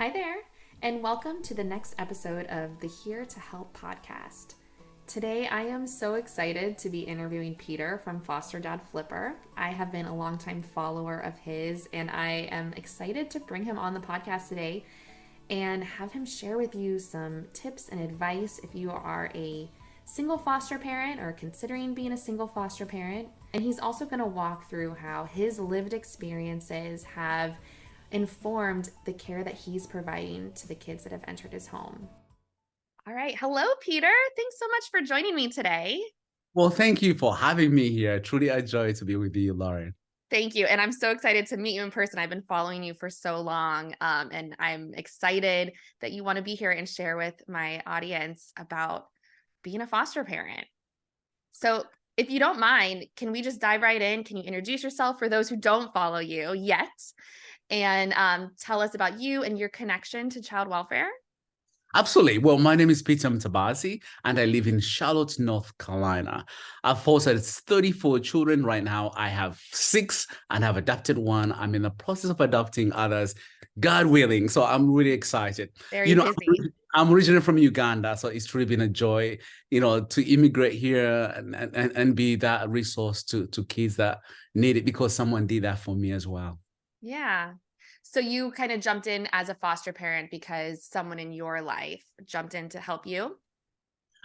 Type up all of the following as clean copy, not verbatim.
Hi there, and welcome to the next episode of the Here to Help podcast. Today, I am so excited to be interviewing Peter from Foster Dad Flipper. I have been a longtime follower of his, and I am excited to bring him on the podcast today and have him share with you some tips and advice if you are a single foster parent or considering being a single foster parent. And he's also going to walk through how his lived experiences have informed the care that he's providing to the kids that have entered his home. All right. Hello, Peter. Thanks so much for joining me today. Well, thank you for having me here. Truly a joy to be with you, Lauren. Thank you. And I'm so excited to meet you in person. I've been following you for so long. And I'm excited that you want to be here and share with my audience about being a foster parent. So, if you don't mind, can we just dive right in? Can you introduce yourself for those who don't follow you yet? And tell us about you and your connection to child welfare? Absolutely. Well, my name is Peter Mutabazi, and I live in Charlotte, North Carolina. I've fostered 34 children right now. I have six and have adopted one. I'm in the process of adopting others, God willing. So I'm really excited. Very busy. I'm originally from Uganda, so it's really been a joy, to immigrate here and be that resource to kids that need it because someone did that for me as well. Yeah. So you kind of jumped in as a foster parent because someone in your life jumped in to help you?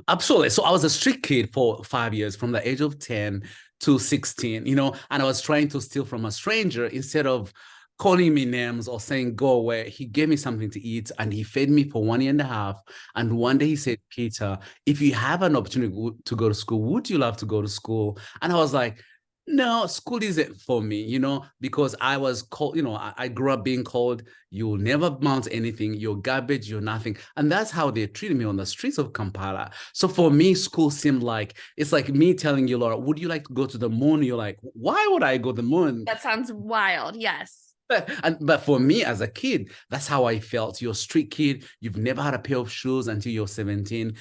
Absolutely. So I was a street kid for 5 years, from the age of 10 to 16, and I was trying to steal from a stranger. Instead of calling me names or saying, go away, he gave me something to eat and he fed me for 1 year and a half. And one day he said, Peter, if you have an opportunity to go to school, would you love to go to school? And I was like, no, school isn't for me, because I was called, I grew up being called, you'll never amount anything, you're garbage, you're nothing. And that's how they treated me on the streets of Kampala. So for me, school seemed like, it's like me telling you, Laura, would you like to go to the moon? You're like, why would I go to the moon? That sounds wild. Yes. But for me as a kid, that's how I felt. You're a street kid. You've never had a pair of shoes until you're 17.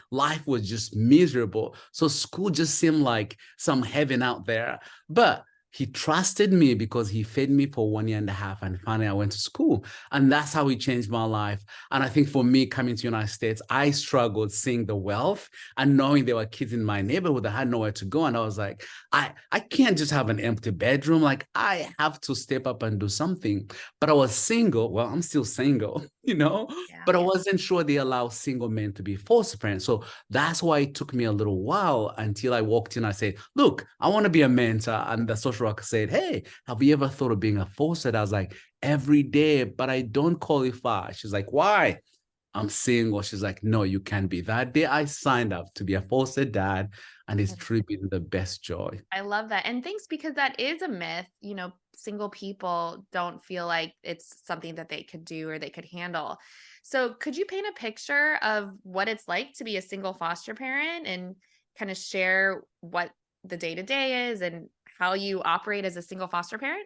Life was just miserable. So school just seemed like some heaven out there. But he trusted me because he fed me for 1 year and a half. And finally, I went to school. And that's how he changed my life. And I think for me coming to the United States, I struggled seeing the wealth and knowing there were kids in my neighborhood that had nowhere to go. And I was like, I can't just have an empty bedroom. Like, I have to step up and do something. But I was single. Well, I'm still single, Yeah. but I wasn't sure they allow single men to be foster parents. So that's why it took me a little while until I walked in. I said, look, I want to be a mentor. And the social worker said, hey, have you ever thought of being a foster? I was like, every day, but I don't qualify. She's like, why? I'm single. She's like, no, you can't be. That day I signed up to be a foster dad, and it's truly been the best joy. I love that. And thanks, because that is a myth. Single people don't feel like it's something that they could do or they could handle. So, could you paint a picture of what it's like to be a single foster parent and kind of share what the day to day is and how you operate as a single foster parent?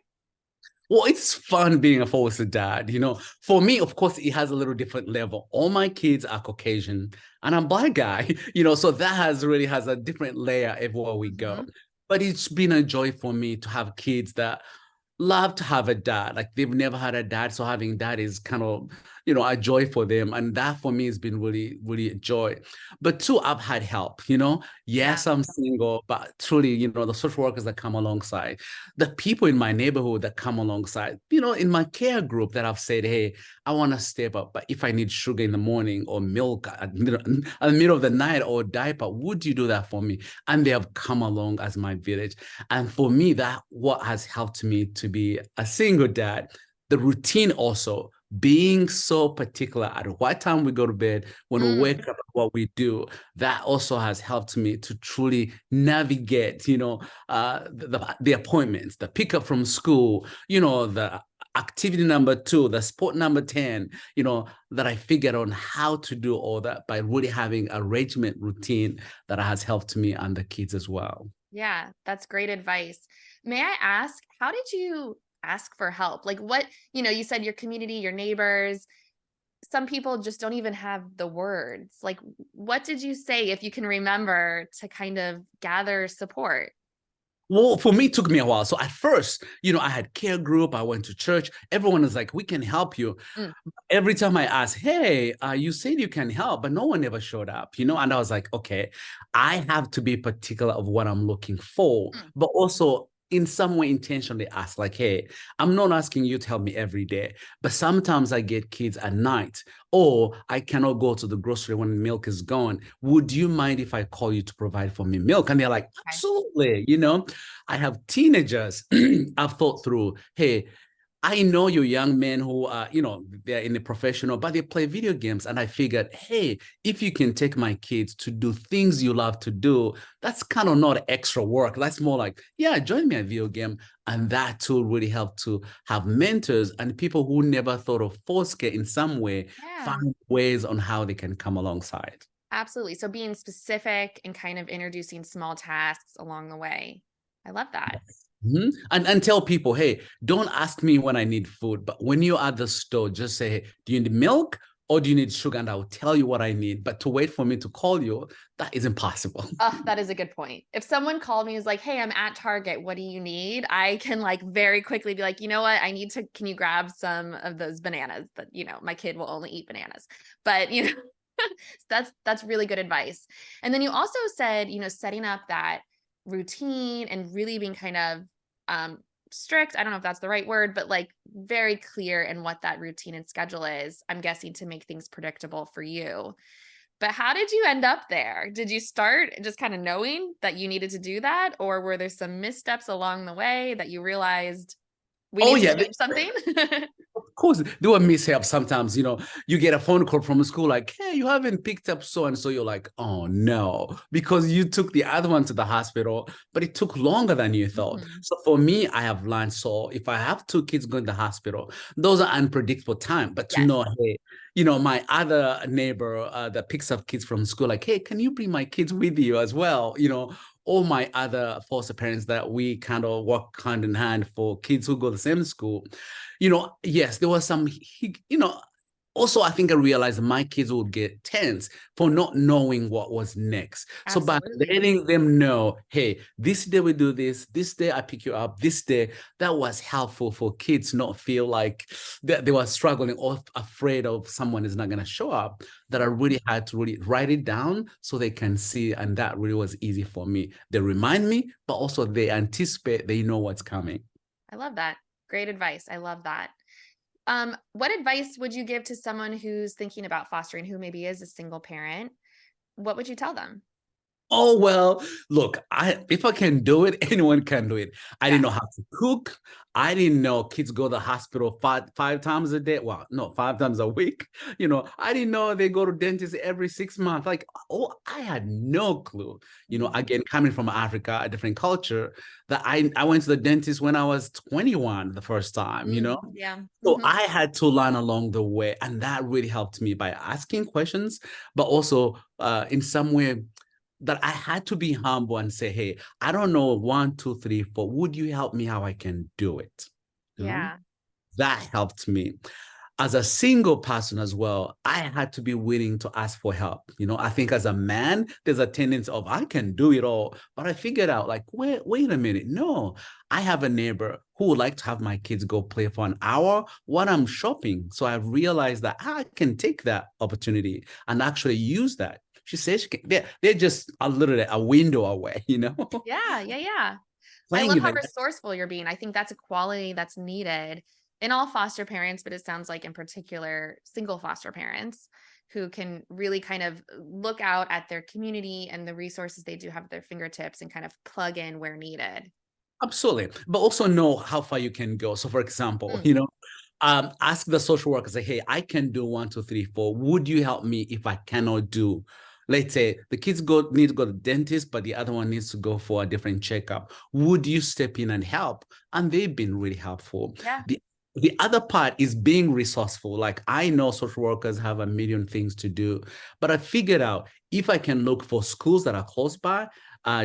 Well, it's fun being a foster dad. For me, of course, it has a little different level. All my kids are Caucasian and I'm Black guy, so that has a different layer everywhere we go. Mhm. But it's been a joy for me to have kids that love to have a dad. Like, they've never had a dad. So having dad is kind of, a joy for them. And that for me has been really, really a joy. But two, I've had help, Yeah. Yes, I'm single, but truly, the social workers that come alongside, the people in my neighborhood that come alongside, in my care group that I've said, hey, I want to step up, but if I need sugar in the morning or milk at the middle of the night or diaper, would you do that for me? And they have come along as my village. And for me, that what has helped me to be a single dad. The routine also, being so particular at what time we go to bed, when we Mm. wake up, what we do, that also has helped me to truly navigate, the appointments, the pickup from school, the activity number 2, the sport number 10, that I figured on how to do all that by really having a regiment routine that has helped me and the kids as well. Yeah, that's great advice. May I ask, how did you ask for help? Like, you said your community, your neighbors, some people just don't even have the words. Like, what did you say, if you can remember, to kind of gather support? Well, for me, it took me a while. So at first, I had care group. I went to church. Everyone was like, "We can help you." Mm, Every time I asked, "Hey, you said you can help," but no one ever showed up. And I was like, "Okay, I have to be particular of what I'm looking for, mm. but also." In some way, intentionally ask, like, hey, I'm not asking you to help me every day, but sometimes I get kids at night, or I cannot go to the grocery when milk is gone. Would you mind if I call you to provide for me milk? And they're like, Okay. absolutely. I have teenagers. I've thought through, hey, I know you young men who are, they're in the professional, but they play video games. And I figured, hey, if you can take my kids to do things you love to do, that's kind of not extra work. That's more like, yeah, join me at video game. And that tool really helped to have mentors and people who never thought of Fostercare in some way Yeah, find ways on how they can come alongside. absolutely. So being specific and kind of introducing small tasks along the way. I love that. And tell people, hey, don't ask me when I need food, but when you're at the store, just say, hey, do you need milk or do you need sugar? And I'll tell you what I need. But to wait for me to call you, that isn't possible. Oh, that is a good point. If someone called me and was like, "Hey, I'm at Target. What do you need?" I can like very quickly be like, "You know what? I need to, can you grab some of those bananas that, my kid will only eat bananas." But, that's really good advice. And then you also said, setting up that routine and really being kind of strict. I don't know if that's the right word, but like very clear in what that routine and schedule is. I'm guessing to make things predictable for you. But how did you end up there? Did you start just kind of knowing that you needed to do that? Or were there some missteps along the way that you realized we Oh, need to yeah. change something? Of course, there were mishaps sometimes. You get a phone call from school like, hey, you haven't picked up so and so. You're like, oh no, because you took the other one to the hospital, but it took longer than you thought. Mhm. So for me, I have learned. So if I have two kids going to the hospital, those are unpredictable time. But to Yes. know, hey, my other neighbor that picks up kids from school, like, hey, can you bring my kids with you as well? All my other foster parents that we kind of work hand in hand for kids who go to the same school, yes, there was some, also, I think I realized my kids would get tense for not knowing what was next. So by Absolutely. letting them know, hey, this day we do this day I pick you up, this day, that was helpful for kids not feel like that they were struggling or afraid of someone is not going to show up. That I really had to really write it down so they can see. And that really was easy for me. They remind me, but also they anticipate, they know what's coming. I love that. Great advice. I love that. What advice would you give to someone who's thinking about fostering, who maybe is a single parent? What would you tell them? Oh well, look, if I can do it, anyone can do it. I Yeah. didn't know how to cook. I didn't know kids go to the hospital five times a day. Well, no, 5 times a week. I didn't know they go to dentist every 6 months. Like, oh, I had no clue. Mhm. Again, coming from Africa, a different culture, that I went to the dentist when I was 21 the first time. Yeah. So Mhm. I had to learn along the way, and that really helped me by asking questions, but also in some way that I had to be humble and say, hey, I don't know one, two, three, four. Would you help me how I can do it? You know, Yeah. that helped me. As a single person as well, I had to be willing to ask for help. I think as a man, there's a tendency of I can do it all. But I figured out like, wait a minute. No, I have a neighbor who would like to have my kids go play for an hour while I'm shopping. So I realized that I can take that opportunity and actually use that. She says they're just literally a window away. Yeah. Yeah. Yeah. I Playing love in how the resourceful you're being. I think that's a quality that's needed in all foster parents, but it sounds like in particular single foster parents who can really kind of look out at their community and the resources they do have at their fingertips and kind of plug in where needed. Absolutely. But also know how far you can go. So for example, Mm, ask the social worker, say, hey, I can do one, two, three, four. Would you help me if I cannot do? Let's say the kids need to go to the dentist, but the other one needs to go for a different checkup. Would you step in and help? And they've been really helpful. yeah. The other part is being resourceful. Like I know social workers have a million things to do, but I figured out if I can look for schools that are close by,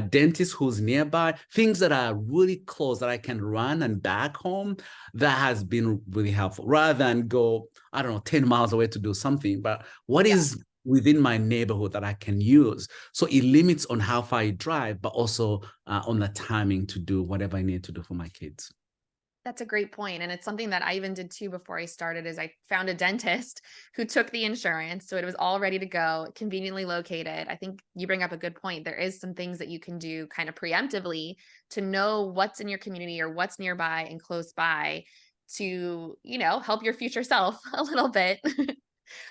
dentist who's nearby, things that are really close that I can run and back home, that has been really helpful rather than go, I don't know, 10 miles away to do something. But what Yeah. is within my neighborhood that I can use. So it limits on how far I drive, but also on the timing to do whatever I need to do for my kids. That's a great point, and it's something that I even did too before I started, is I found a dentist who took the insurance, so it was all ready to go, conveniently located. I think you bring up a good point. There is some things that you can do kind of preemptively to know what's in your community or what's nearby and close by to, help your future self a little bit.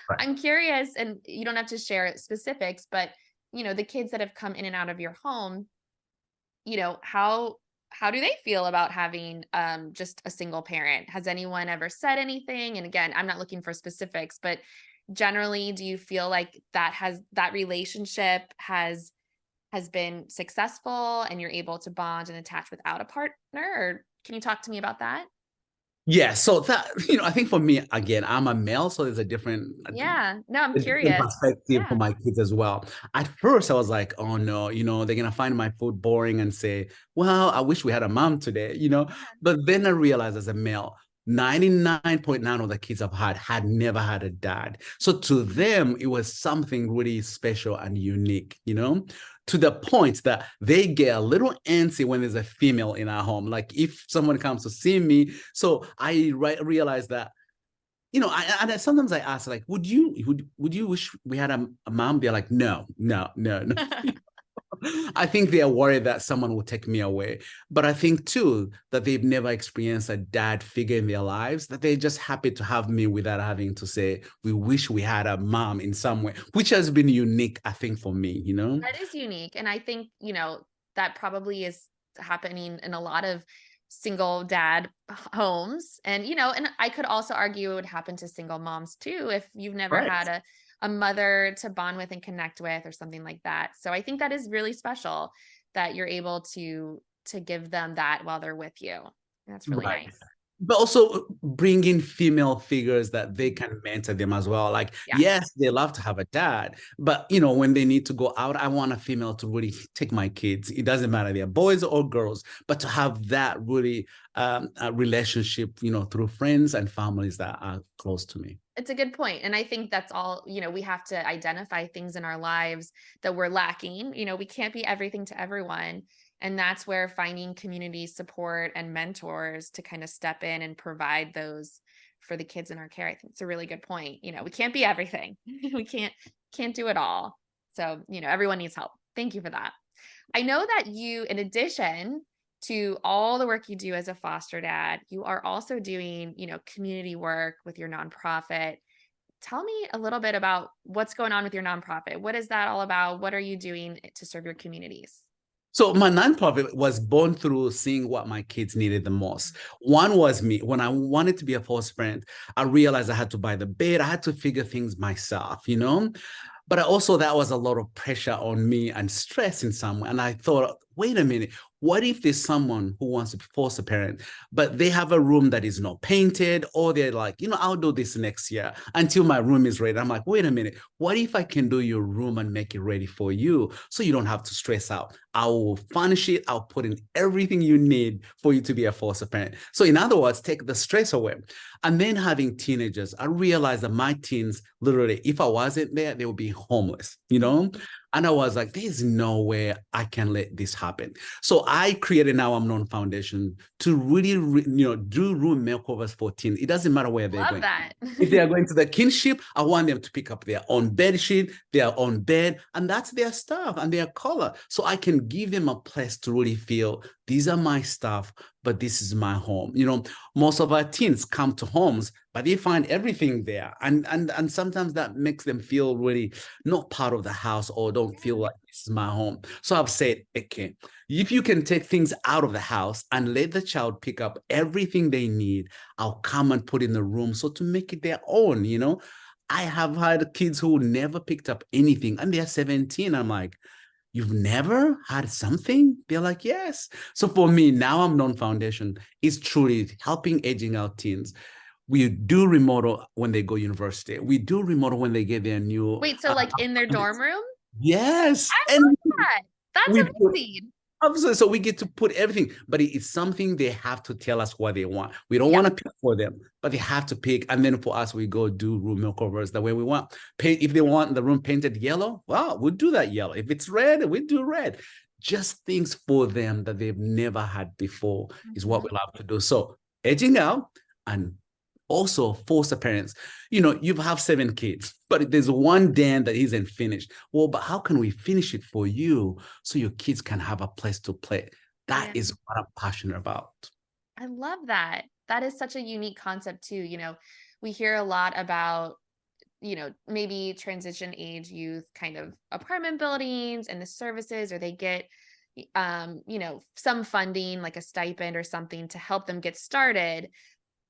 Right. I'm curious, and you don't have to share specifics, but, the kids that have come in and out of your home, how do they feel about having just a single parent? Has anyone ever said anything? And again, I'm not looking for specifics, but generally, do you feel like that relationship has been successful and you're able to bond and attach without a partner? Or can you talk to me about that? Yeah, so that, I think for me, again, I'm a male, so there's Yeah. No, I'm a different curious. perspective for Yeah. my kids as well. At first, I was like, oh no, they're gonna find my food boring and say, well, I wish we had a mom today. But then I realized as a male, 99.9 of the kids I've had never had a dad. So to them, it was something really special and unique, to the point that they get a little antsy when there's a female in our home. Like if someone comes to see me. So I realized that sometimes I ask, like, would you wish we had a mom? They're like, no, no, no, no. I think they are worried that someone will take me away. But I think too that they've never experienced a dad figure in their lives, that they're just happy to have me without having to say, we wish we had a mom in some way, which has been unique, I think, for me. That is unique. And I think, that probably is happening in a lot of single dad homes. And I could also argue it would happen to single moms too, if you've never Right. had a mother to bond with and connect with or something like that. So I think that is really special that you're able to give them that while they're with you. That's really Right. nice. But also bring in female figures that they Mhm. can mentor them as well. Like, Yes. yes, they love to have a dad, but when they need to go out, I want a female to really take my kids. It doesn't matter they're boys or girls, but to have that really a relationship, through friends and families that are close to me. It's a good point. And I think that's all, we have to identify things in our lives that we're lacking. We can't be everything to everyone. And that's where finding community support and mentors to kind of step in and provide those for the kids in our care. I think it's a really good point. We can't be everything. We can't do it all. So, everyone needs help. Thank you for that. I know that you, in addition to all the work you do as a foster dad, you are also doing, community work with your nonprofit. Tell me a little bit about what's going on with your nonprofit. What is that all about? What are you doing to serve your communities? So my nonprofit was born through seeing what my kids needed the most. One was me. When I wanted to be a foster parent, I realized I had to buy the bed. I had to figure things myself. But also that was a lot of pressure on me and stress in some way. And I thought, wait a minute, what if there's someone who wants to be foster parent, but they have a room that is not painted, or they're like, I'll do this next year until my room is ready. I'm like, wait a minute, what if I can do your room and make it ready for you so you don't have to stress out? I will furnish it. I'll put in everything you need for you to be a foster parent. So in other words, take the stress away. And then having teenagers, I realized that my teens, literally, if I wasn't there, they would be homeless. And I was like, there's no way I can let this happen. So I created Now I'm Known Foundation to really, do room makeovers for teens. It doesn't matter where they're Love going. that. If they are going to the kinship, I want them to pick up their own bed sheet, their own bed, and that's their stuff and their color. So I can give them a place to really feel these are my stuff, but this is my home. Most of our teens come to homes, but they find everything there. And sometimes that makes them feel really not part of the house or don't feel like this is my home. So I've said, okay, if you can take things out of the house and let the child pick up everything they need, I'll come and put in the room. So to make it their own. I have had kids who never picked up anything and they're 17. I'm like, you've never had something? They're like, yes. So for me, Now I'm Known Foundation is truly helping aging out teens. We do remodel when they go university. We do remodel when they get their new. Wait, so like in their dorm room? Yes. I And love that. That's we put amazing. Absolutely. So we get to put everything, but it's something they have to tell us what they want. We don't Yeah. want to pick for them, but they have to pick. And then for us, we go do room makeovers the way we want. Paint if they want the room painted yellow, well, we'll do that yellow. If it's red, we do red. Just things for them that they've never had before is what Mhm. we love to do. So edging out and also foster parents. You have 7 kids, but there's one den that isn't finished. Well, but how can we finish it for you so your kids can have a place to play? That Yeah. is what I'm passionate about. I love that. That is such a unique concept too. We hear a lot about, maybe transition age youth kind of apartment buildings and the services, or they get some funding like a stipend or something to help them get started.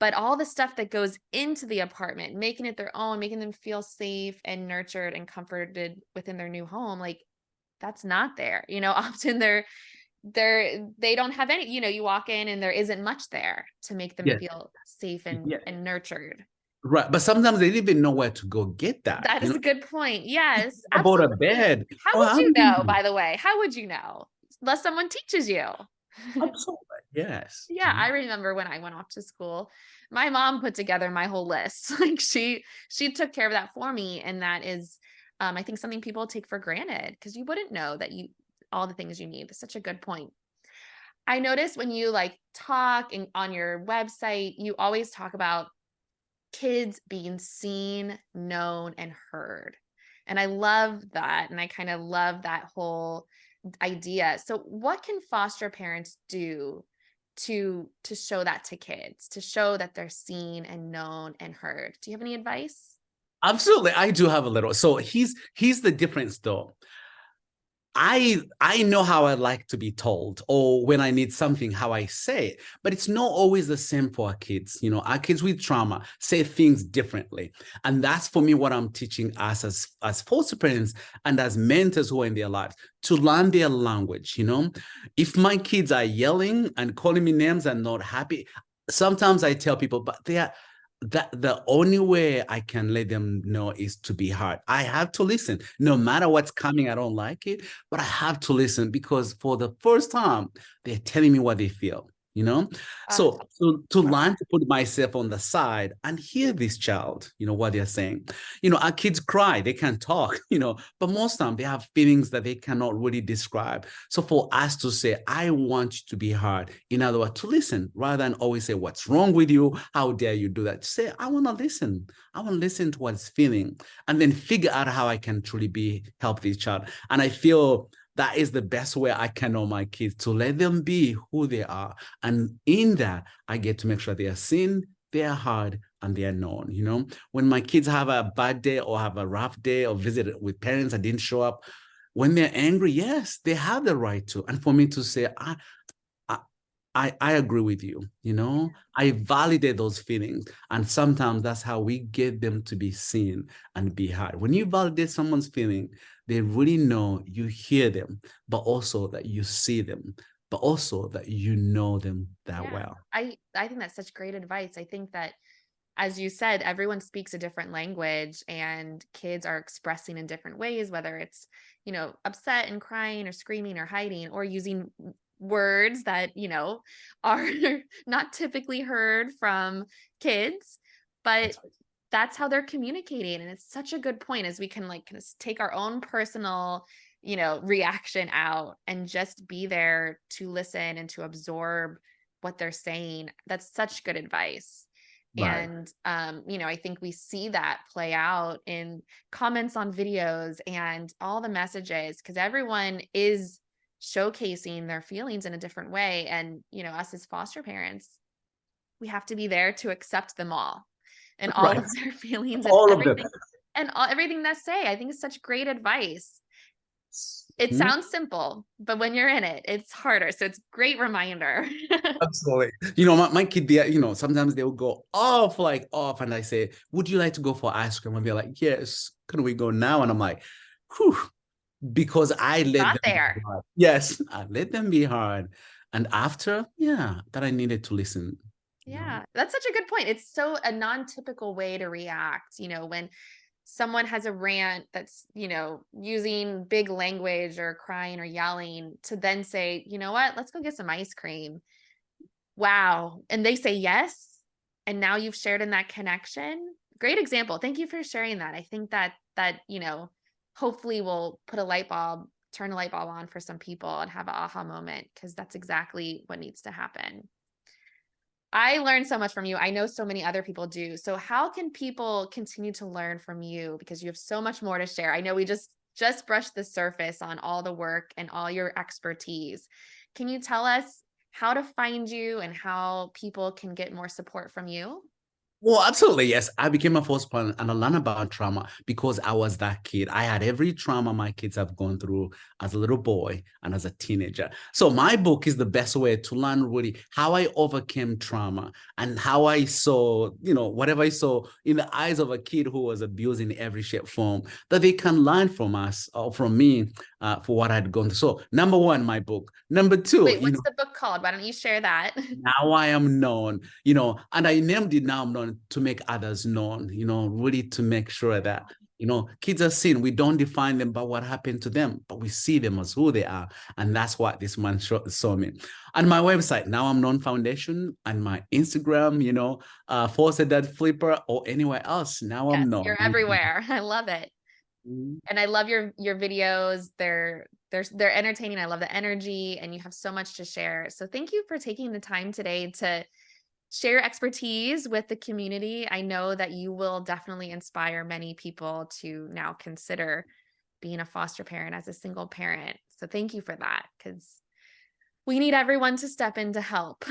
But all the stuff that goes into the apartment, making it their own, making them feel safe and nurtured and comforted within their new home, like that's not there. Often they don't have any, you walk in and there isn't much there to make them Yeah, feel safe and yeah, and nurtured. right. But sometimes they don't even know where to go get that. That is a good point. Yes, About a absolutely. bed. How Oh, would how you do you know, know? by the way? How would you know? Unless someone teaches you. Absolutely. Yes. Yeah, I remember when I went off to school, my mom put together my whole list. Like she took care of that for me, and that is I think something people take for granted because you wouldn't know that you all the things you need. That's such a good point. I notice when you like talk and on your website, you always talk about kids being seen, known, and heard. And I love that. And I kind of love that whole idea. So what can foster parents do to show that to kids, to show that they're seen and known and heard? Do you have any advice? Absolutely. I do have a little. So he's the difference though. I know how I like to be told, or when I need something, how I say it, but it's not always the same for our kids. Our kids with trauma say things differently, and that's for me what I'm teaching us as foster parents and as mentors who are in their lives to learn their language. If my kids are yelling and calling me names and not happy, sometimes I tell people, but they are that the only way I can let them know is to be hard. I have to listen. No matter what's coming, I don't like it, but I have to listen because for the first time, they're telling me what they feel, you know? Ah, So to love learn that. to put myself on the side and hear this child, what they're saying. Our kids cry, they can't talk, but most time they have feelings that they cannot really describe. So for us to say, I want you to be heard, in other words, to listen rather than always say, what's wrong with you? How dare you do that? Say, I want to listen. I want to listen to what it's feeling and then figure out how I can truly help this child. And I feel that is the best way I can know my kids, to let them be who they are. And in that, I get to make sure they are seen, they are heard, and they are known. When my kids have a bad day or have a rough day or visit with parents that didn't show up, when they're angry, yes, they have the right to. And for me to say, I agree with you. I validate those feelings. And sometimes that's how we get them to be seen and be heard. When you validate someone's feeling, they really know you hear them, but also that you see them, but also that you know them that Yeah. well. I think that's such great advice. I think that, as you said, everyone speaks a different language and kids are expressing in different ways, whether it's, upset and crying or screaming or hiding or using words that, are not typically heard from kids, but That's right. that's how they're communicating. And it's such a good point as we can like kind of take our own personal, reaction out and just be there to listen and to absorb what they're saying. That's such good advice. Right. And I think we see that play out in comments on videos and all the messages because everyone is showcasing their feelings in a different way. And us as foster parents, we have to be there to accept them all and all Right. of their feelings and All of them. everything everything they say. I think it's such great advice. It Mhm. sounds simple, but when you're in it, it's harder. So it's a great reminder. Absolutely. My kid, sometimes they'll go off, like off, and I say, would you like to go for ice cream? And they're like, yes, can we go now? And I'm like, whew, because I let Got them be there. hard. Yes, I let them be hard. And after, yeah, that I needed to listen. Yeah, that's such a good point. It's so a non-typical way to react, when someone has a rant that's, using big language or crying or yelling, to then say, you know what, let's go get some ice cream. Wow. And they say yes. And now you've shared in that connection. Great example. Thank you for sharing that. I think that hopefully will turn a light bulb on for some people and have an aha moment, because that's exactly what needs to happen. I learned so much from you. I know so many other people do. So how can people continue to learn from you? Because you have so much more to share. I know we just brushed the surface on all the work and all your expertise. Can you tell us how to find you and how people can get more support from you? Well, absolutely, yes. I became a foster parent and I learned about trauma because I was that kid. I had every trauma my kids have gone through as a little boy and as a teenager. So my book is the best way to learn really how I overcame trauma and how I saw, whatever I saw in the eyes of a kid who was abused in every shape, form, that they can learn from us or from me for what I'd gone through. So number one, my book. Number two, Wait, what's the book called? Why don't you share that? now I am known, and I named it Now I'm Known to make others known, really to make sure that, kids are seen. We don't define them by what happened to them, but we see them as who they are. And that's what this man saw me. And my website, Now I'm Known Foundation, and my Instagram, Foster Dad Flipper, or anywhere else. Now Yes, I'm known. you're everywhere. I love it. Mhm. And I love your videos. They're entertaining. I love the energy, and you have so much to share. So thank you for taking the time today to share your expertise with the community. I know that you will definitely inspire many people to now consider being a foster parent as a single parent. So thank you for that, because we need everyone to step in to help.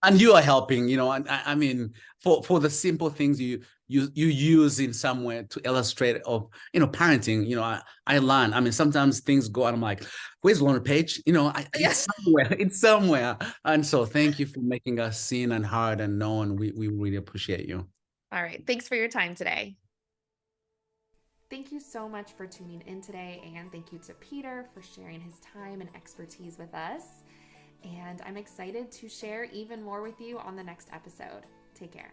And you are helping, and I mean, for the simple things you use in some way to illustrate of parenting. I learn. I mean, sometimes things go and I'm like, where's Lauren Page? Yeah. It's somewhere. It's somewhere. And so thank you for making us seen and heard and known. We really appreciate you. All right. Thanks for your time today. Thank you so much for tuning in today, and thank you to Peter for sharing his time and expertise with us. And I'm excited to share even more with you on the next episode. Take care.